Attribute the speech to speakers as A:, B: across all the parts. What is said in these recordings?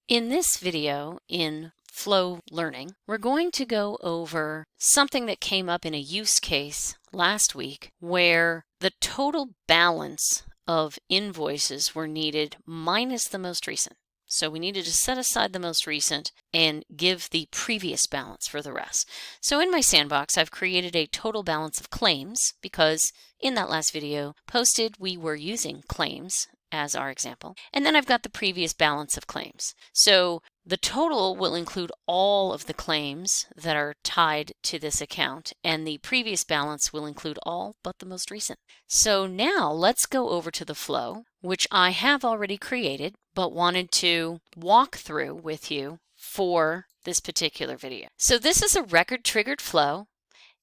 A: In this video in Flow Learning, we're going to go over something that came up in a use case last week where the total balance of invoices were needed minus the most recent. So we needed to set aside the most recent and give the previous balance for the rest. So in my sandbox, I've created a total balance of claims because in that last video posted, we were using claims as our example. And then I've got the previous balance of claims. So the total will include all of the claims that are tied to this account, and the previous balance will include all but the most recent. So now let's go over to the flow, which I have already created, but wanted to walk through with you for this particular video. So this is a record triggered flow,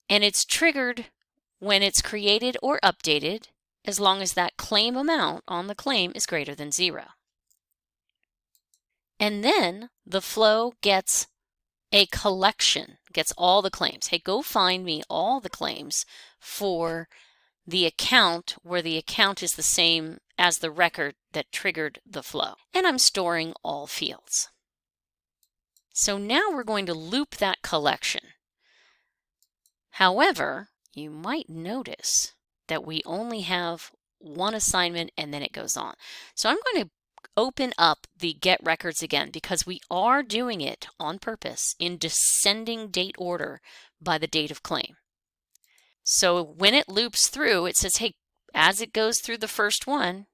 A: and it's triggered when it's created or updated as long as that claim amount on the claim is greater than 0. And then the flow gets a collection, gets all the claims. Hey, go find me all the claims for the account where the account is the same as the record that triggered the flow. And I'm storing all fields. So now we're going to loop that collection. However, you might notice that we only have one assignment and then it goes on. So I'm going to open up the get records again because we are doing it on purpose in descending date order by the date of claim. So when it loops through, it says, hey, as it goes through the first one,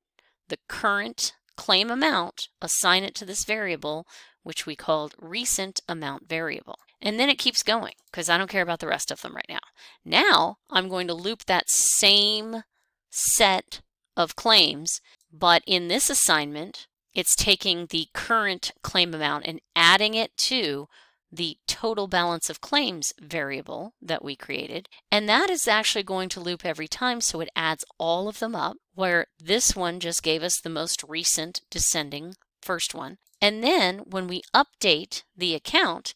A: the current claim amount, assign it to this variable, which we called recent amount variable. And then it keeps going because I don't care about the rest of them right now. Now I'm going to loop that same set of claims, but in this assignment, it's taking the current claim amount and adding it to the total balance of claims variable that we created. And that is actually going to loop every time, so it adds all of them up, where this one just gave us the most recent descending first one. And then when we update the account,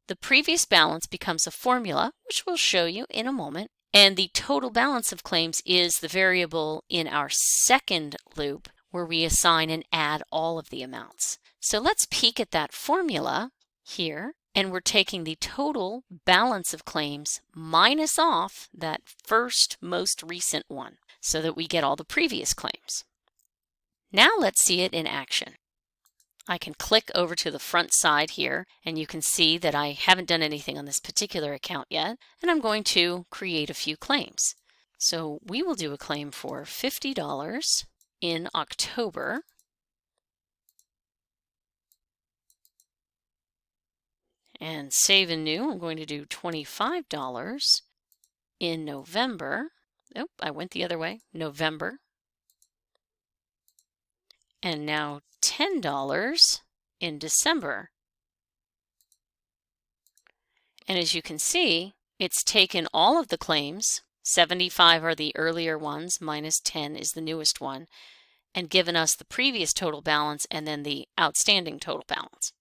A: the previous balance becomes a formula, which we'll show you in a moment. And the total balance of claims is the variable in our second loop where we assign and add all of the amounts. So let's peek at that formula here. And we're taking the total balance of claims minus off that first most recent one so that we get all the previous claims. Now let's see it in action. I can click over to the front side here and you can see that I haven't done anything on this particular account yet, and I'm going to create a few claims. So we will do a claim for $50 in October. And save and new, I'm going to do $25 in November. Oh, I went the other way, November. And now $10 in December. And as you can see, it's taken all of the claims, 75 are the earlier ones, minus 10 is the newest one, and given us the previous total balance and then the outstanding total balance.